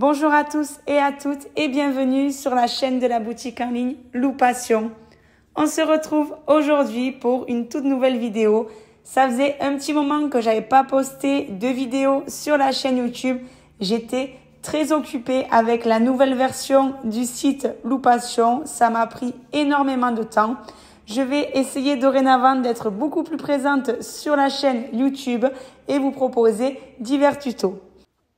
Bonjour à tous et à toutes et bienvenue sur la chaîne de la boutique en ligne Loupassion. On se retrouve aujourd'hui pour une toute nouvelle vidéo. Ça faisait un petit moment que j'avais pas posté de vidéo sur la chaîne YouTube. J'étais très occupée avec la nouvelle version du site Loupassion. Ça m'a pris énormément de temps. Je vais essayer dorénavant d'être beaucoup plus présente sur la chaîne YouTube et vous proposer divers tutos.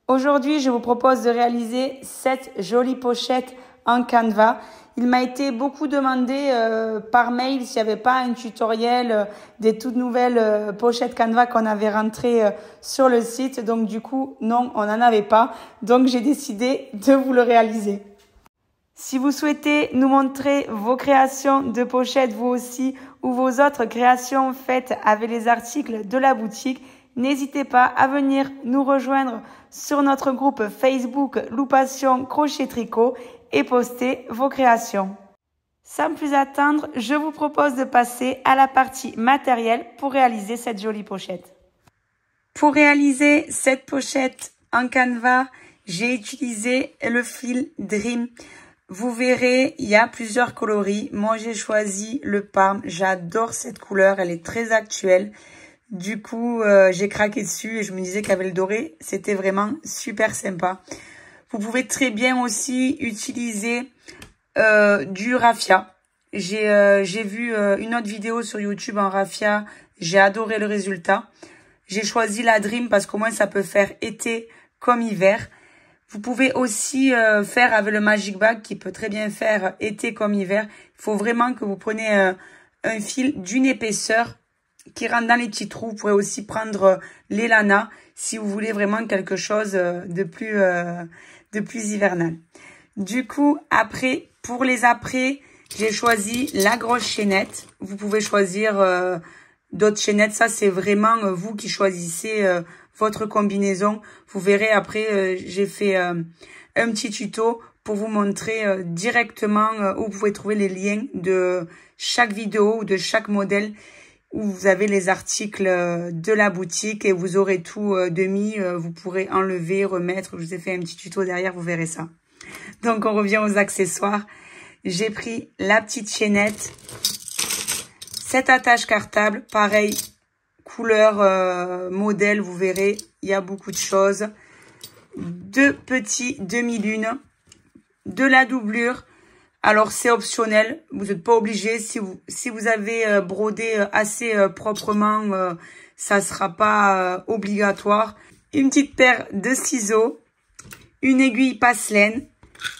Aujourd'hui, je vous propose de réaliser cette jolie pochette en Canva. Il m'a été beaucoup demandé par mail s'il n'y avait pas un tutoriel des toutes nouvelles pochettes Canva qu'on avait rentrées sur le site. Donc du coup, non, on n'en avait pas. Donc j'ai décidé de vous le réaliser. Si vous souhaitez nous montrer vos créations de pochettes, vous aussi, ou vos autres créations faites avec les articles de la boutique, n'hésitez pas à venir nous rejoindre sur notre groupe Facebook Loupassion Crochet Tricot et poster vos créations. Sans plus attendre, je vous propose de passer à la partie matériel pour réaliser cette jolie pochette. Pour réaliser cette pochette en Canva, j'ai utilisé le fil Dream. Vous verrez, il y a plusieurs coloris. Moi, j'ai choisi le Parme. J'adore cette couleur, elle est très actuelle. Du coup, j'ai craqué dessus et je me disais qu'avec le doré, c'était vraiment super sympa. Vous pouvez très bien aussi utiliser du raffia. J'ai vu une autre vidéo sur YouTube en raffia. J'ai adoré le résultat. J'ai choisi la Dream parce qu'au moins, ça peut faire été comme hiver. Vous pouvez aussi faire avec le Magic Bag qui peut très bien faire été comme hiver. Il faut vraiment que vous preniez un fil d'une épaisseur qui rentre dans les petits trous. Vous pourrez aussi prendre les lanas si vous voulez vraiment quelque chose de plus hivernal. Du coup, après, pour les après, j'ai choisi la grosse chaînette. Vous pouvez choisir d'autres chaînettes. Ça, c'est vraiment vous qui choisissez votre combinaison. Vous verrez après, j'ai fait un petit tuto pour vous montrer directement où vous pouvez trouver les liens de chaque vidéo ou de chaque modèle où vous avez les articles de la boutique et vous aurez tout de mis. Vous pourrez enlever, remettre. Je vous ai fait un petit tuto derrière, vous verrez ça. Donc, on revient aux accessoires. J'ai pris la petite chaînette, cette attache cartable, pareil, couleur modèle, vous verrez, il y a beaucoup de choses. Deux petits demi-lunes, de la doublure. Alors, c'est optionnel, vous n'êtes pas obligé. Si vous avez brodé assez proprement, ça ne sera pas obligatoire. Une petite paire de ciseaux, une aiguille passe-laine,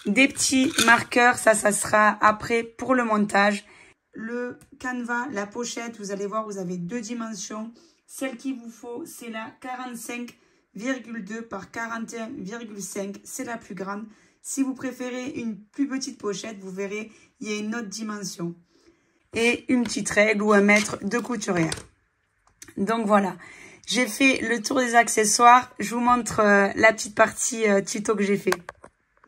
des petits marqueurs, ça sera après pour le montage. Le canevas, la pochette, vous allez voir, vous avez deux dimensions. Celle qu'il vous faut, c'est la 45,2 par 41,5. C'est la plus grande. Si vous préférez une plus petite pochette, vous verrez, il y a une autre dimension. Et une petite règle ou un mètre de couturière. Donc voilà, j'ai fait le tour des accessoires. Je vous montre la petite partie tuto que j'ai fait.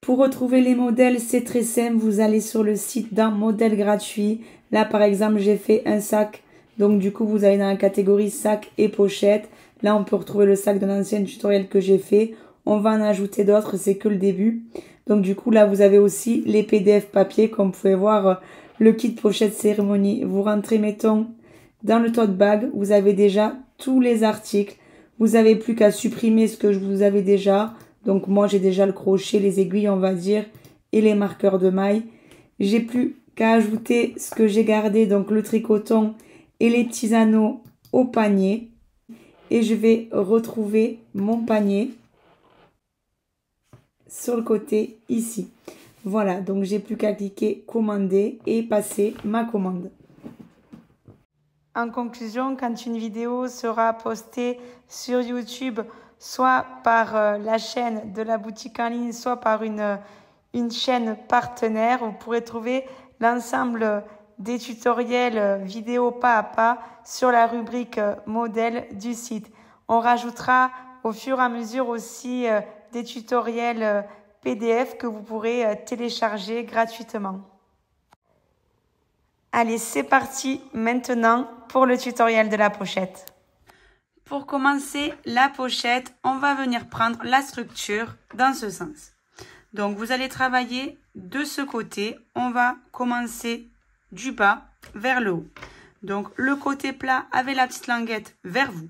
Pour retrouver les modèles, c'est très simple. Vous allez sur le site d'un modèle gratuit. Là, par exemple, j'ai fait un sac. Donc, du coup, vous allez dans la catégorie sac et pochette. Là, on peut retrouver le sac d'un ancien tutoriel que j'ai fait. On va en ajouter d'autres, c'est que le début. Donc, du coup, là, vous avez aussi les PDF papier. Comme vous pouvez voir, le kit pochette cérémonie. Vous rentrez, mettons, dans le tote bag. Vous avez déjà tous les articles. Vous n'avez plus qu'à supprimer ce que vous avez déjà. Donc, moi, j'ai déjà le crochet, les aiguilles, on va dire, et les marqueurs de maille. J'ai plus qu'à ajouter ce que j'ai gardé, donc le tricoton et les petits anneaux au panier. Et je vais retrouver mon panier sur le côté ici. Voilà, donc j'ai plus qu'à cliquer commander et passer ma commande. En conclusion, quand une vidéo sera postée sur YouTube, soit par la chaîne de la boutique en ligne, soit par une chaîne partenaire, vous pourrez trouver l'ensemble des tutoriels vidéo pas à pas sur la rubrique modèle du site. On rajoutera au fur et à mesure aussi des tutoriels PDF que vous pourrez télécharger gratuitement. Allez, c'est parti maintenant pour le tutoriel de la pochette. Pour commencer la pochette, on va venir prendre la structure dans ce sens. Donc, vous allez travailler de ce côté. On va commencer du bas vers le haut. Donc, le côté plat avec la petite languette vers vous.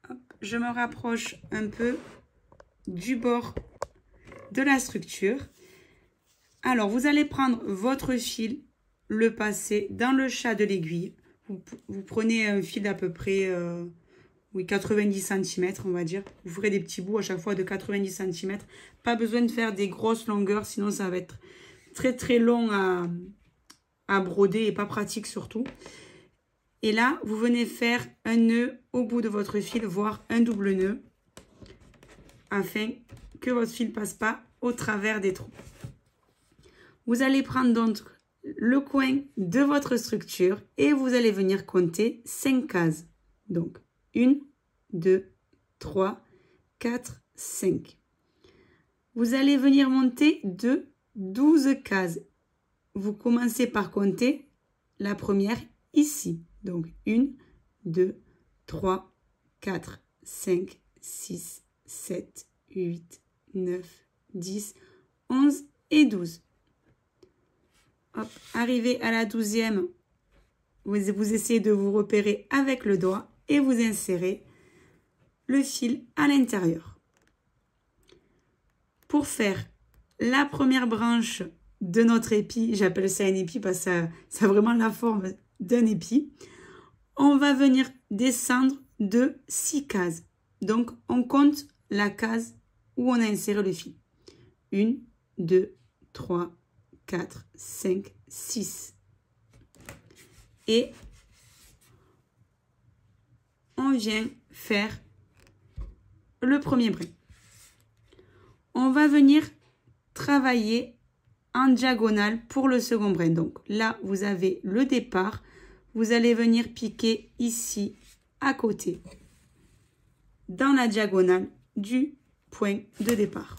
Hop, je me rapproche un peu du bord de la structure. Alors, vous allez prendre votre fil, le passer dans le chat de l'aiguille. Vous prenez un fil d'à peu près 90 cm, on va dire. Vous ferez des petits bouts à chaque fois de 90 cm. Pas besoin de faire des grosses longueurs, sinon ça va être très très long à broder et pas pratique surtout. Et là, vous venez faire un nœud au bout de votre fil, voire un double nœud, afin que votre fil ne passe pas au travers des trous. Vous allez prendre donc le coin de votre structure et vous allez venir compter 5 cases. Donc, 1, 2, 3, 4, 5. Vous allez venir monter de 12 cases. Vous commencez par compter la première ici. Donc, 1, 2, 3, 4, 5, 6, 7, 8, 9, 10, 11 et 12. Hop, arrivé à la 12e, vous essayez de vous repérer avec le doigt et vous insérez le fil à l'intérieur. Pour faire la première branche de notre épi, j'appelle ça un épi parce que ça a vraiment la forme d'un épi, on va venir descendre de 6 cases. Donc, on compte la case où on a inséré le fil. 1, 2, 3, 4, 5, 6. Et on vient faire le premier brin. On va venir travailler en diagonale pour le second brin. Donc là, vous avez le départ. Vous allez venir piquer ici à côté, dans la diagonale du point de départ.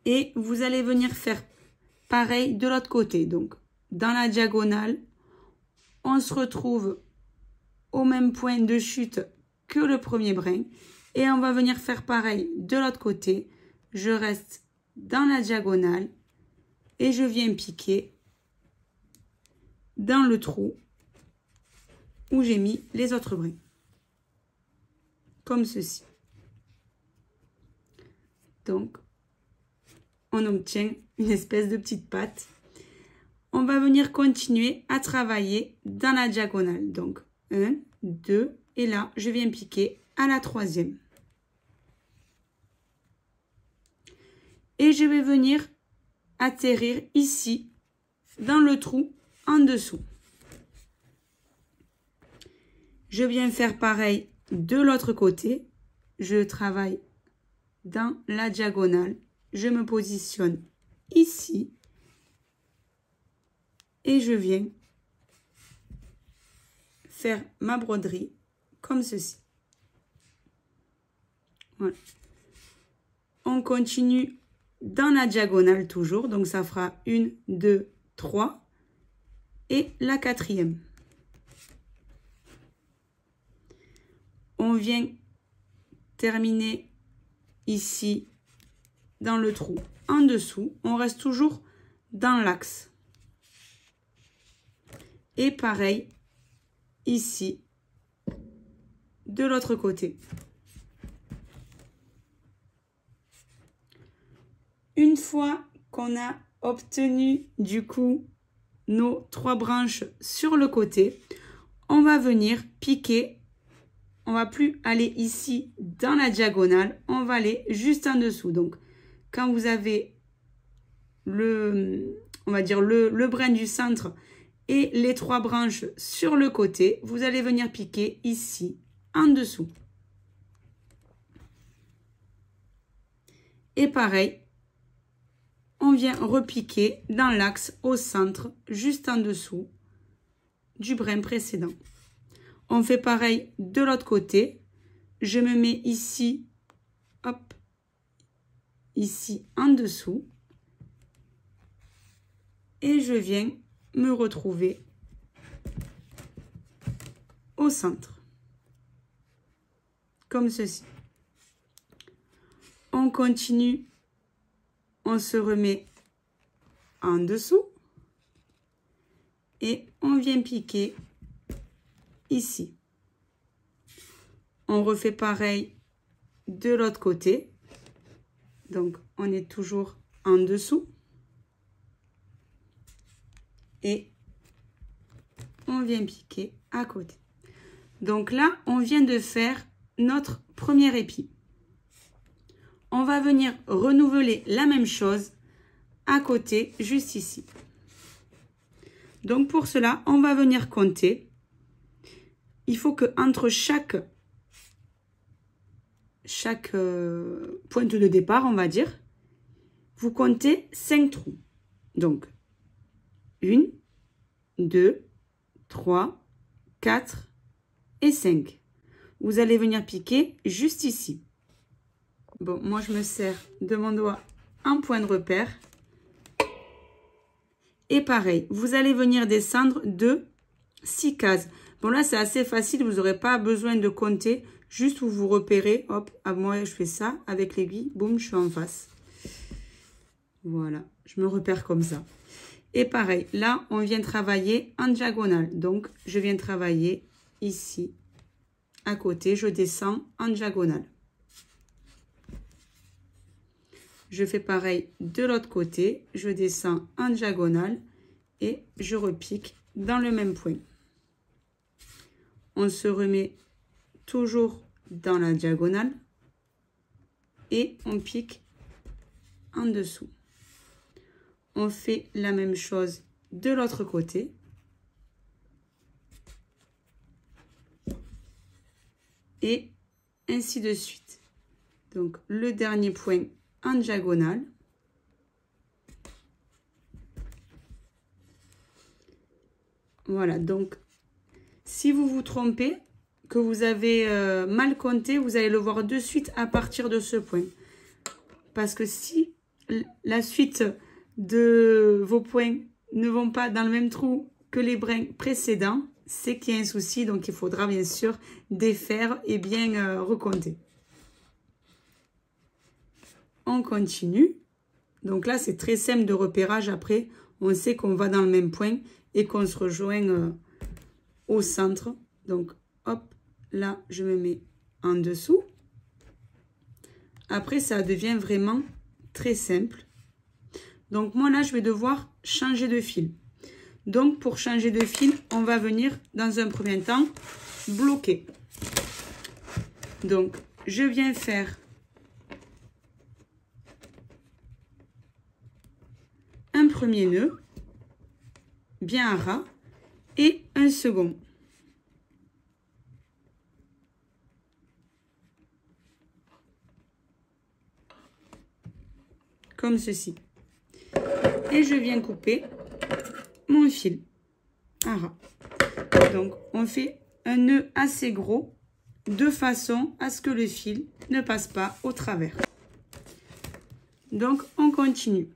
Et vous allez venir faire pareil de l'autre côté. Donc, dans la diagonale, on se retrouve au même point de chute que le premier brin. Et on va venir faire pareil de l'autre côté. Je reste dans la diagonale et je viens piquer dans le trou où j'ai mis les autres brins. Comme ceci. Donc, on obtient une espèce de petite patte. On va venir continuer à travailler dans la diagonale. Donc, 1, 2, et là, je viens piquer à la 3e. Et je vais venir atterrir ici, dans le trou en dessous. Je viens faire pareil de l'autre côté. Je travaille dans la diagonale. Je me positionne ici et je viens faire ma broderie comme ceci. Voilà. On continue dans la diagonale toujours, donc ça fera 1, 2, 3 et la 4e. On vient terminer ici dans le trou en dessous. On reste toujours dans l'axe. Et pareil ici de l'autre côté. Une fois qu'on a obtenu du coup nos 3 branches sur le côté, on va venir piquer. On va plus aller ici dans la diagonale, on va aller juste en dessous. Donc, quand vous avez on va dire le brin du centre et les 3 branches sur le côté, vous allez venir piquer ici, en dessous. Et pareil, on vient repiquer dans l'axe au centre, juste en dessous du brin précédent. On fait pareil de l'autre côté. Je me mets ici, hop, ici en dessous. Et je viens me retrouver au centre. Comme ceci. On continue, on se remet en dessous et on vient piquer ici. On refait pareil de l'autre côté. Donc, on est toujours en dessous. Et on vient piquer à côté. Donc là, on vient de faire notre premier épi. On va venir renouveler la même chose à côté, juste ici. Donc pour cela, on va venir compter. Il faut que entre chaque pointe de départ, on va dire, vous comptez 5 trous. Donc, 1, 2, 3, 4 et 5. Vous allez venir piquer juste ici. Bon, moi je me sers de mon doigt en point de repère. Et pareil, vous allez venir descendre de 6 cases. Bon là c'est assez facile, vous n'aurez pas besoin de compter. Juste où vous repérez, hop, à moi je fais ça avec l'aiguille, boum, je suis en face. Voilà, je me repère comme ça. Et pareil, là on vient travailler en diagonale. Donc je viens travailler ici, à côté, je descends en diagonale. Je fais pareil de l'autre côté, je descends en diagonale et je repique dans le même point. On se remet toujours dans la diagonale et on pique en dessous. On fait la même chose de l'autre côté. Et ainsi de suite. Donc le dernier point en diagonale. Voilà, donc si vous vous trompez, que vous avez mal compté, vous allez le voir de suite à partir de ce point. Parce que si la suite de vos points ne vont pas dans le même trou que les brins précédents, c'est qu'il y a un souci. Donc il faudra bien sûr défaire et bien recompter. On continue. Donc là, c'est très simple de repérage. Après, on sait qu'on va dans le même point et qu'on se rejoint au centre. Donc, hop, là, je me mets en dessous. Après, ça devient vraiment très simple. Donc, moi, là, je vais devoir changer de fil. Donc, pour changer de fil, on va venir, dans un premier temps, bloquer. Donc, je viens faire un premier nœud, bien à ras, et un second. Comme ceci. Et je viens couper mon fil à ras. Donc, on fait un nœud assez gros de façon à ce que le fil ne passe pas au travers. Donc, on continue.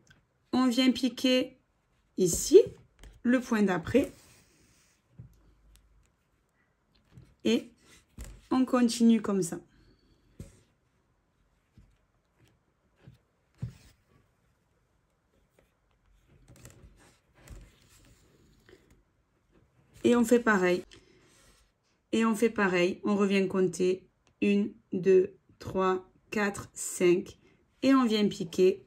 On vient piquer ici, le point d'après. Et on continue comme ça. Et on fait pareil. Et on fait pareil. On revient compter 1, 2, 3, 4, 5. Et on vient piquer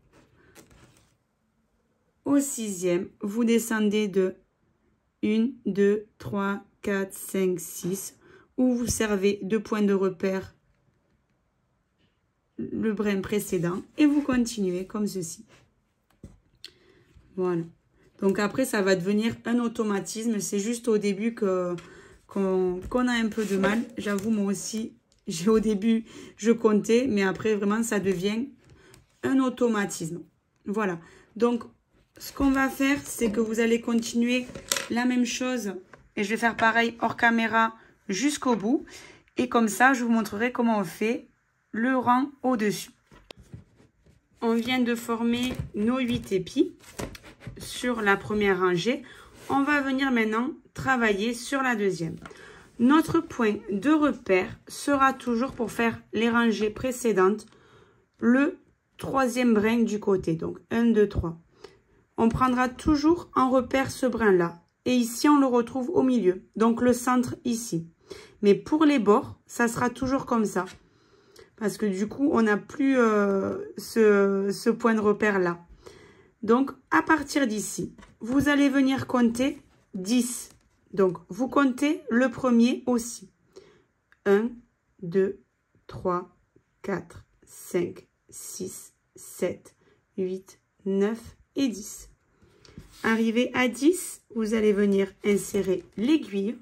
au 6e. Vous descendez de 1, 2, 3, 4, 5, 6. Où vous servez de point de repère le brin précédent. Et vous continuez comme ceci. Voilà. Donc après, ça va devenir un automatisme. C'est juste au début qu'on a un peu de mal. J'avoue, moi aussi, au début, je comptais. Mais après, vraiment, ça devient un automatisme. Voilà. Donc, ce qu'on va faire, c'est que vous allez continuer la même chose. Et je vais faire pareil hors caméra jusqu'au bout. Et comme ça, je vous montrerai comment on fait le rang au-dessus. On vient de former nos 8 épis sur la première rangée. On va venir maintenant travailler sur la deuxième. Notre point de repère sera toujours, pour faire les rangées précédentes, le troisième brin du côté. Donc 1, 2, 3. On prendra toujours en repère ce brin-là. Et ici, on le retrouve au milieu. Donc le centre ici. Mais pour les bords, ça sera toujours comme ça. Parce que du coup, on n'a plus ce point de repère-là. Donc, à partir d'ici, vous allez venir compter 10. Donc, vous comptez le premier aussi. 1, 2, 3, 4, 5, 6, 7, 8, 9 et 10. Arrivé à 10, vous allez venir insérer l'aiguille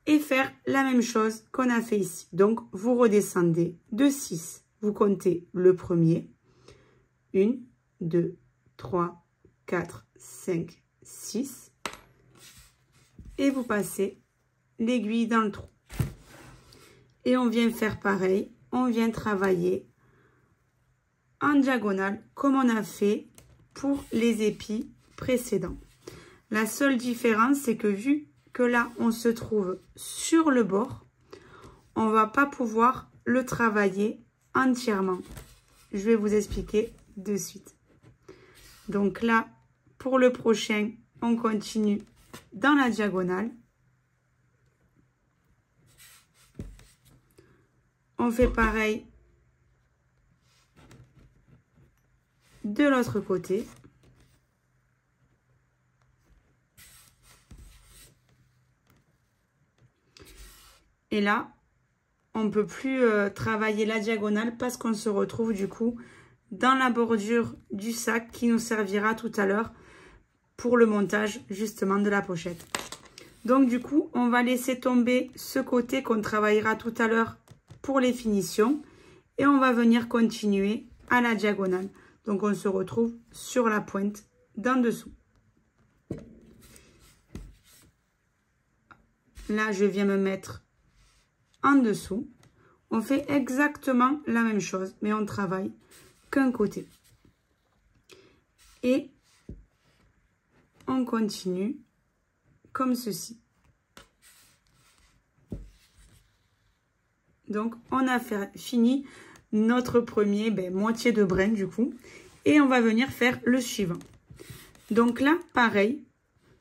et faire la même chose qu'on a fait ici. Donc, vous redescendez de 6. Vous comptez le premier. 1, 2, 3, 4, 5, 6. Et vous passez l'aiguille dans le trou. Et on vient faire pareil. On vient travailler en diagonale comme on a fait pour les épis précédents. La seule différence, c'est que vu que là, on se trouve sur le bord, on ne va pas pouvoir le travailler entièrement. Je vais vous expliquer de suite. Donc là, pour le prochain, on continue dans la diagonale. On fait pareil de l'autre côté. Et là, on ne peut plus travailler la diagonale parce qu'on se retrouve du coup dans la bordure du sac qui nous servira tout à l'heure pour le montage justement de la pochette. Donc du coup, on va laisser tomber ce côté qu'on travaillera tout à l'heure pour les finitions et on va venir continuer à la diagonale. Donc on se retrouve sur la pointe d'en dessous. Là, je viens me mettre en dessous. On fait exactement la même chose, mais on travaille qu'un côté. Et on continue comme ceci. Donc, on a fini notre premier moitié de brin du coup. Et on va venir faire le suivant. Donc là, pareil.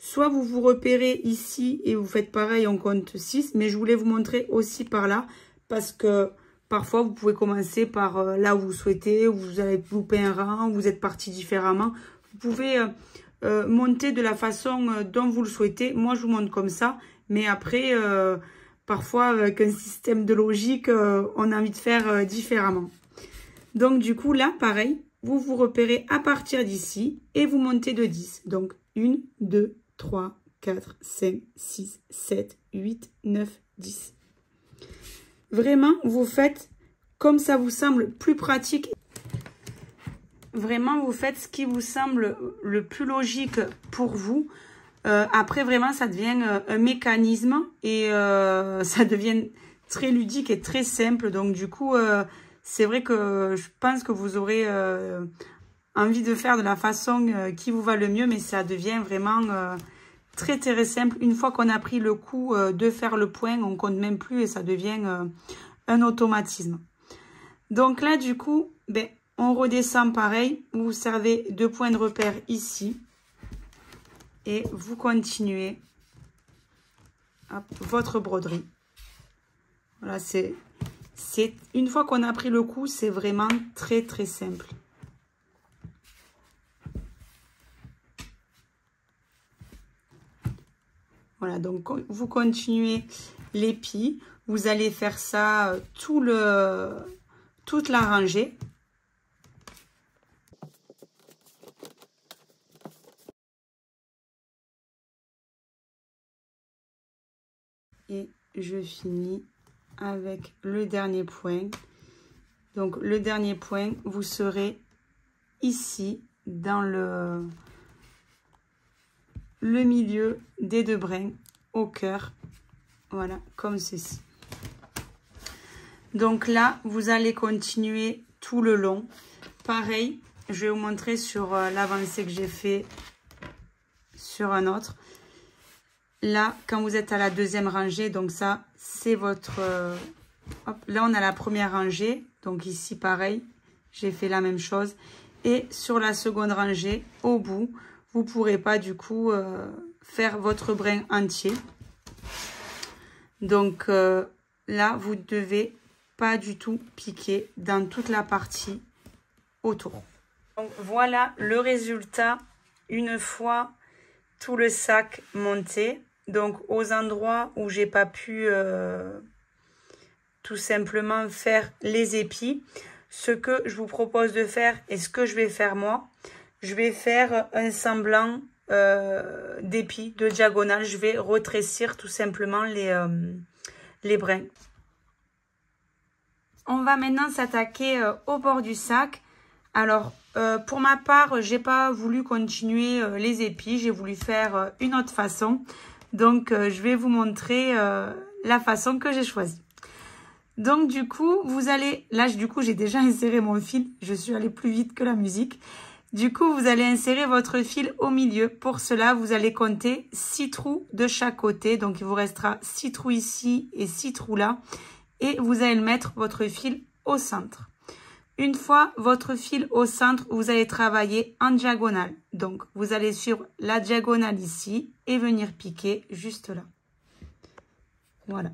Soit vous vous repérez ici et vous faites pareil, on compte 6. Mais je voulais vous montrer aussi par là. Parce que parfois, vous pouvez commencer par là où vous souhaitez. Vous allez louper un rang, vous êtes parti différemment. Vous pouvez monter de la façon dont vous le souhaitez. Moi, je vous montre comme ça. Mais après, parfois, avec un système de logique, on a envie de faire différemment. Donc, du coup, là, pareil. Vous vous repérez à partir d'ici et vous montez de 10. Donc, 1, 2, 3, 4, 5, 6, 7, 8, 9, 10. Vraiment, vous faites comme ça vous semble plus pratique. Vraiment, vous faites ce qui vous semble le plus logique pour vous. Après, vraiment, ça devient un mécanisme et ça devient très ludique et très simple. Donc, du coup, c'est vrai que je pense que vous aurez envie de faire de la façon qui vous va le mieux, mais ça devient vraiment très très simple. Une fois qu'on a pris le coup de faire le point, on compte même plus et ça devient un automatisme. Donc là, du coup, on redescend pareil. Vous servez 2 points de repère ici et vous continuez votre broderie. Voilà, c'est une fois qu'on a pris le coup, c'est vraiment très très simple. Voilà, donc vous continuez l'épi. Vous allez faire ça toute la rangée. Et je finis avec le dernier point. Donc le dernier point, vous serez ici dans le milieu des 2 brins au cœur. Voilà, comme ceci. Donc là, vous allez continuer tout le long. Pareil, je vais vous montrer sur l'avancée que j'ai fait sur un autre. Là, quand vous êtes à la 2e rangée, donc ça, c'est votre... hop, là, on a la première rangée. Donc ici, pareil, j'ai fait la même chose. Et sur la seconde rangée, au bout, vous ne pourrez pas du coup faire votre brin entier. Donc là, vous ne devez pas du tout piquer dans toute la partie autour. Donc voilà le résultat une fois tout le sac monté. Donc aux endroits où j'ai pas pu tout simplement faire les épis, ce que je vous propose de faire et ce que je vais faire moi, je vais faire un semblant d'épis, de diagonale. Je vais retrécir tout simplement les brins. On va maintenant s'attaquer au bord du sac. Alors, pour ma part, j'ai pas voulu continuer les épis. J'ai voulu faire une autre façon. Donc, je vais vous montrer la façon que j'ai choisie. Donc, du coup, vous allez... Là, du coup, j'ai déjà inséré mon fil. Je suis allée plus vite que la musique. Du coup, vous allez insérer votre fil au milieu. Pour cela, vous allez compter 6 trous de chaque côté. Donc, il vous restera 6 trous ici et 6 trous là. Et vous allez mettre votre fil au centre. Une fois votre fil au centre, vous allez travailler en diagonale. Donc, vous allez suivre la diagonale ici et venir piquer juste là. Voilà.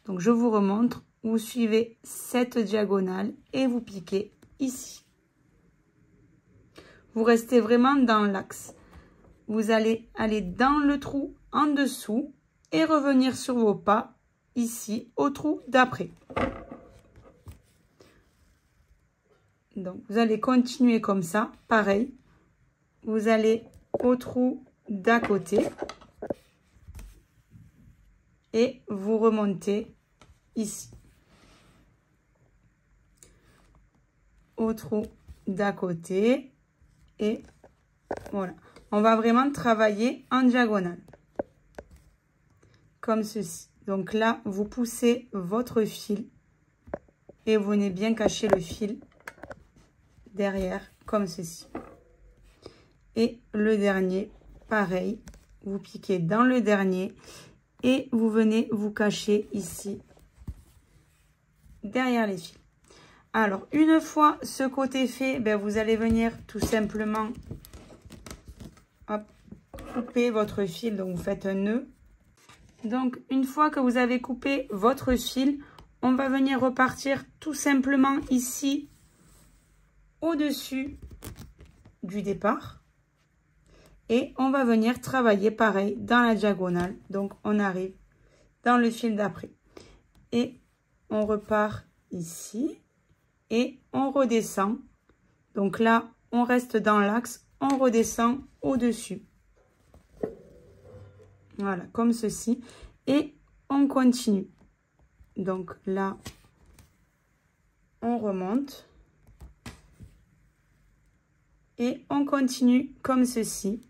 Donc, je vous remontre. Vous suivez cette diagonale et vous piquez ici. Vous restez vraiment dans l'axe. Vous allez aller dans le trou en dessous et revenir sur vos pas ici au trou d'après. Donc, vous allez continuer comme ça, pareil. Vous allez au trou d'à côté et vous remontez ici. Au trou d'à côté et voilà. On va vraiment travailler en diagonale. Comme ceci. Donc là, vous poussez votre fil et vous venez bien cacher le fil derrière, comme ceci. Et le dernier, pareil, vous piquez dans le dernier et vous venez vous cacher ici, derrière les fils. Alors, une fois ce côté fait, ben, vous allez venir tout simplement hop, couper votre fil. Donc, vous faites un nœud. Donc, une fois que vous avez coupé votre fil, on va venir repartir tout simplement ici, au-dessus du départ. Et on va venir travailler pareil dans la diagonale. Donc, on arrive dans le fil d'après. Et on repart ici. Et on redescend. Donc là, on reste dans l'axe. On redescend au-dessus. Voilà, comme ceci. Et on continue. Donc là, on remonte. Et on continue comme ceci.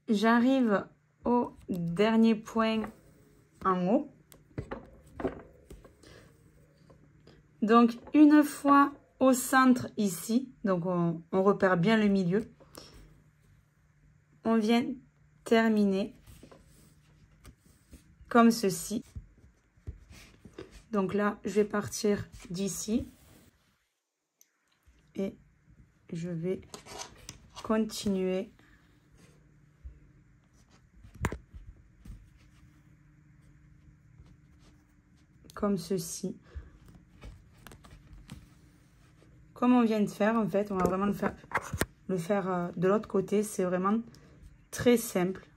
J'arrive au dernier point en haut. Donc, une fois au centre ici, donc on repère bien le milieu, on vient terminer comme ceci. Donc là, je vais partir d'ici et je vais continuer comme ceci. Comme on vient de faire, en fait, on va vraiment le faire de l'autre côté. C'est vraiment très simple.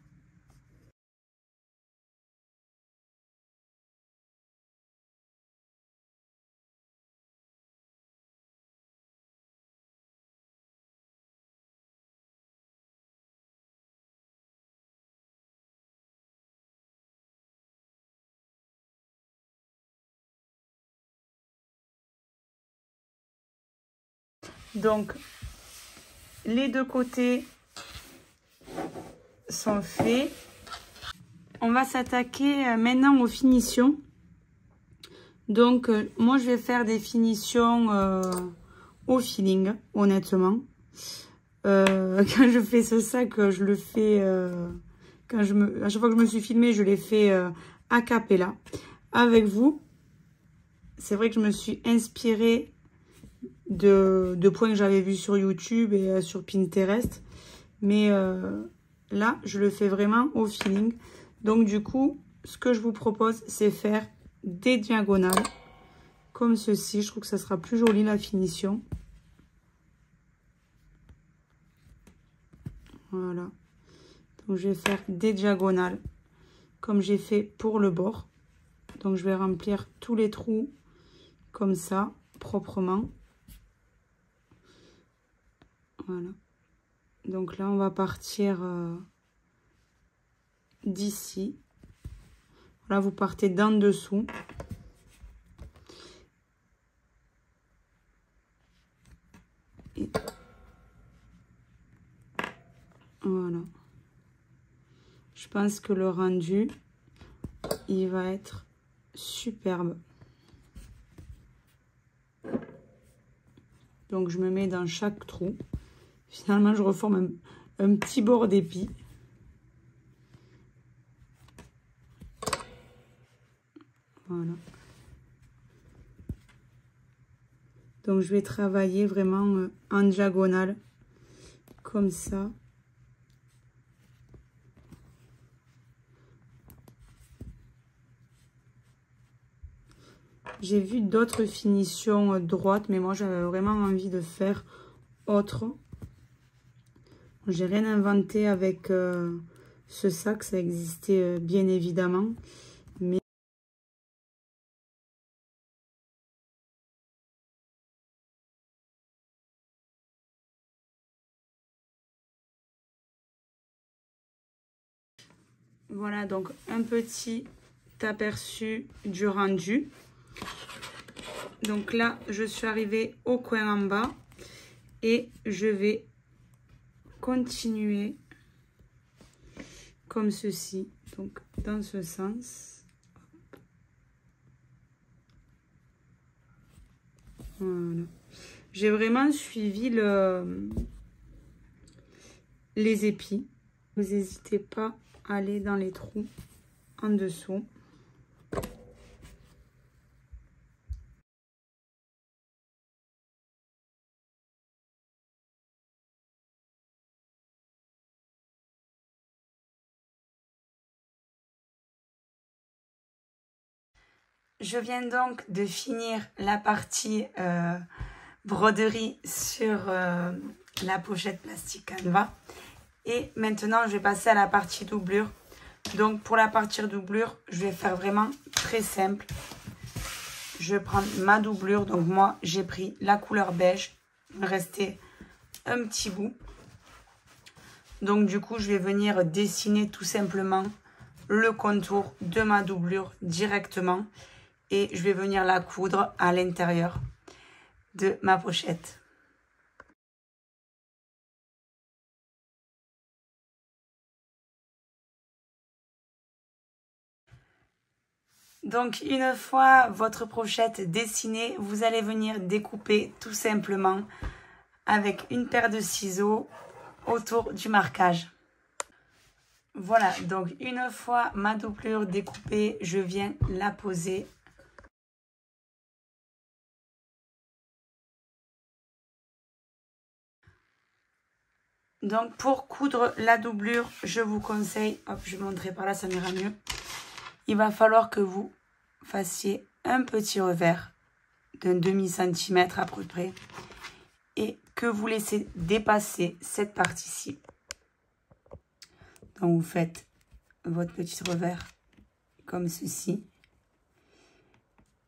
Donc, les deux côtés sont faits. On va s'attaquer maintenant aux finitions. Donc, moi, je vais faire des finitions au feeling, honnêtement. Quand je fais ce sac, je le fais à chaque fois que je me suis filmée, je l'ai fait a cappella avec vous. C'est vrai que je me suis inspirée de points que j'avais vus sur YouTube et sur Pinterest. Mais là, je le fais vraiment au feeling. Donc du coup, ce que je vous propose, c'est faire des diagonales comme ceci. Je trouve que ça sera plus joli la finition. Voilà. Donc je vais faire des diagonales comme j'ai fait pour le bord. Donc je vais remplir tous les trous comme ça, proprement. Voilà. Donc là, on va partir d'ici. Voilà, vous partez d'en dessous. Et voilà. Je pense que le rendu, il va être superbe. Donc je me mets dans chaque trou. Finalement, je reforme un petit bord d'épi. Voilà. Donc je vais travailler vraiment en diagonale, comme ça. J'ai vu d'autres finitions droites, mais moi j'avais vraiment envie de faire autre. J'ai rien inventé avec ce sac, ça existait bien évidemment. Mais voilà, donc un petit aperçu du rendu. Donc là, je suis arrivée au coin en bas et je vais continuer comme ceci, donc dans ce sens. Voilà. J'ai vraiment suivi les épis. Vous n'hésitez pas à aller dans les trous en dessous. Je viens donc de finir la partie broderie sur la pochette plastique Canva. Et maintenant, je vais passer à la partie doublure. Donc, pour la partie doublure, je vais faire vraiment très simple. Je vais prendre ma doublure. Donc, moi, j'ai pris la couleur beige. Il me restait un petit bout. Donc, du coup, je vais venir dessiner tout simplement le contour de ma doublure directement. Et je vais venir la coudre à l'intérieur de ma pochette. Donc, une fois votre pochette dessinée, vous allez venir découper tout simplement avec une paire de ciseaux autour du marquage. Voilà, donc une fois ma doublure découpée, je viens la poser. Donc, pour coudre la doublure, je vous conseille, hop, je vais montrer par là, ça m'ira mieux. Il va falloir que vous fassiez un petit revers d'un demi-centimètre à peu près et que vous laissez dépasser cette partie-ci. Donc, vous faites votre petit revers comme ceci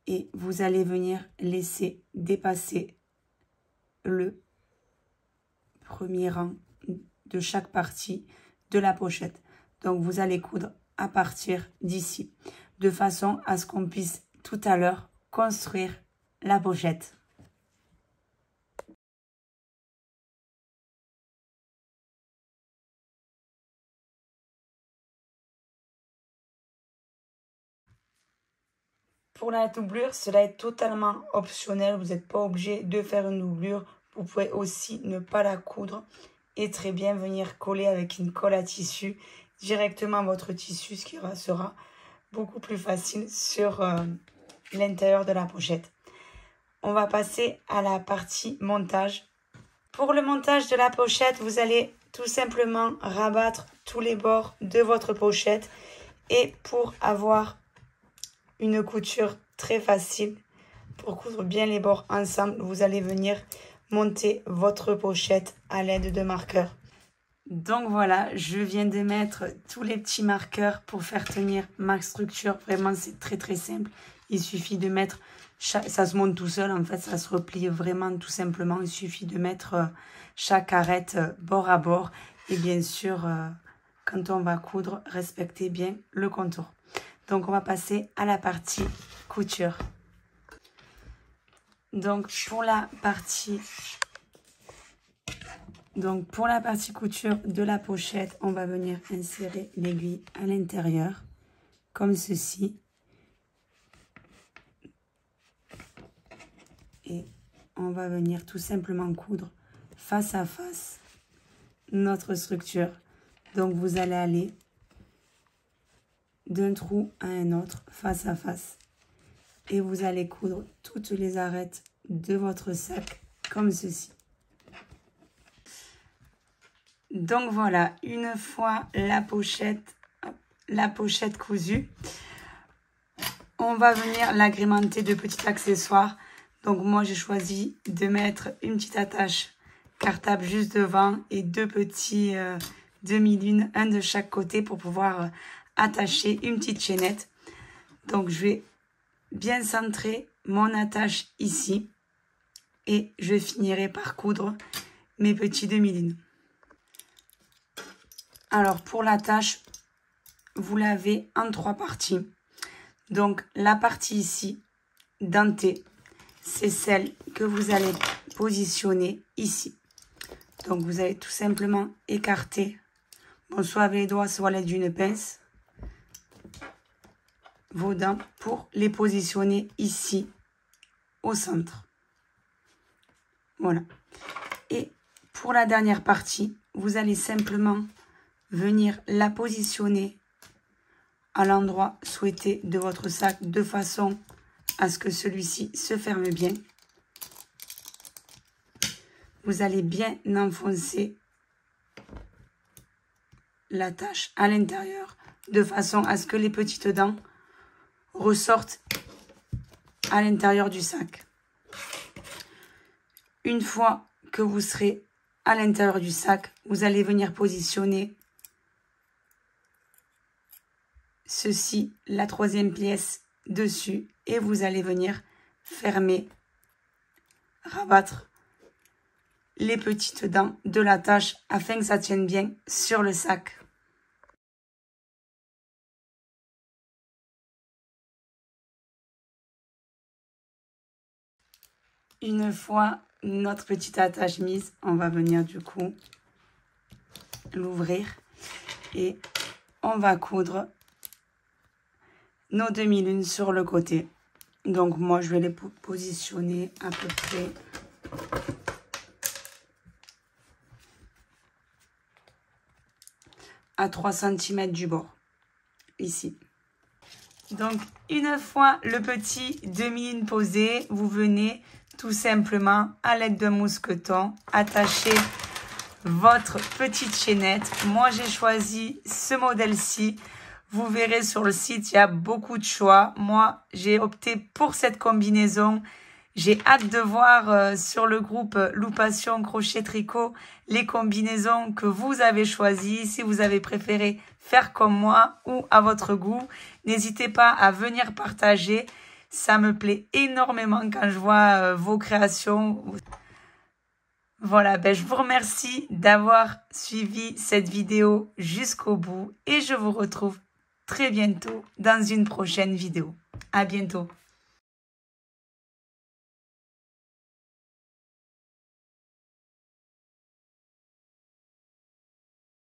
et vous allez venir laisser dépasser le premier rang de chaque partie de la pochette. Donc, vous allez coudre à partir d'ici, de façon à ce qu'on puisse tout à l'heure construire la pochette. Pour la doublure, cela est totalement optionnel, vous n'êtes pas obligé de faire une doublure, vous pouvez aussi ne pas la coudre et très bien venir coller avec une colle à tissu directement votre tissu, ce qui sera beaucoup plus facile sur l'intérieur de la pochette. On va passer à la partie montage. Pour le montage de la pochette, vous allez tout simplement rabattre tous les bords de votre pochette. Et pour avoir une couture très facile, pour coudre bien les bords ensemble, vous allez venir monter votre pochette à l'aide de marqueurs. Donc voilà, je viens de mettre tous les petits marqueurs pour faire tenir ma structure. Vraiment, c'est très très simple. Il suffit de mettre, ça se monte tout seul en fait, ça se replie vraiment tout simplement. Il suffit de mettre chaque arête bord à bord. Et bien sûr, quand on va coudre, respectez bien le contour. Donc on va passer à la partie couture. Donc pour la partie couture de la pochette, on va venir insérer l'aiguille à l'intérieur, comme ceci. Et on va venir tout simplement coudre face à face notre structure. Donc vous allez aller d'un trou à un autre, face à face. Et vous allez coudre toutes les arêtes de votre sac, comme ceci. Donc voilà, une fois la pochette cousue, on va venir l'agrémenter de petits accessoires. Donc moi j'ai choisi de mettre une petite attache cartable juste devant et deux petits demi-lunes, un de chaque côté pour pouvoir attacher une petite chaînette. Donc je vais bien centrer mon attache ici et je finirai par coudre mes petits demi-lunes. Alors pour l'attache, vous l'avez en 3 parties. Donc la partie ici, dentée, c'est celle que vous allez positionner ici. Donc vous allez tout simplement écarter, bon, soit avec les doigts, soit à l'aide d'une pince, vos dents pour les positionner ici au centre. Voilà. Et pour la dernière partie, vous allez simplement venir la positionner à l'endroit souhaité de votre sac de façon à ce que celui-ci se ferme bien. Vous allez bien enfoncer l'attache à l'intérieur de façon à ce que les petites dents ressortent à l'intérieur du sac. Une fois que vous serez à l'intérieur du sac, vous allez venir positionner ceci, la 3e pièce dessus, et vous allez venir fermer, rabattre les petites dents de l'attache afin que ça tienne bien sur le sac. Une fois notre petite attache mise, on va venir du coup l'ouvrir et on va coudre nos demi-lunes sur le côté. Donc moi je vais les positionner à peu près à 3 cm du bord, ici. Donc une fois le petit demi-lune posé, vous venez tout simplement à l'aide d'un mousqueton attacher votre petite chaînette. Moi j'ai choisi ce modèle-ci. Vous verrez sur le site, il y a beaucoup de choix. Moi, j'ai opté pour cette combinaison. J'ai hâte de voir sur le groupe Loupation Crochet Tricot les combinaisons que vous avez choisies. Si vous avez préféré faire comme moi ou à votre goût, n'hésitez pas à venir partager. Ça me plaît énormément quand je vois vos créations. Voilà, ben je vous remercie d'avoir suivi cette vidéo jusqu'au bout et je vous retrouve très bientôt dans une prochaine vidéo. À bientôt.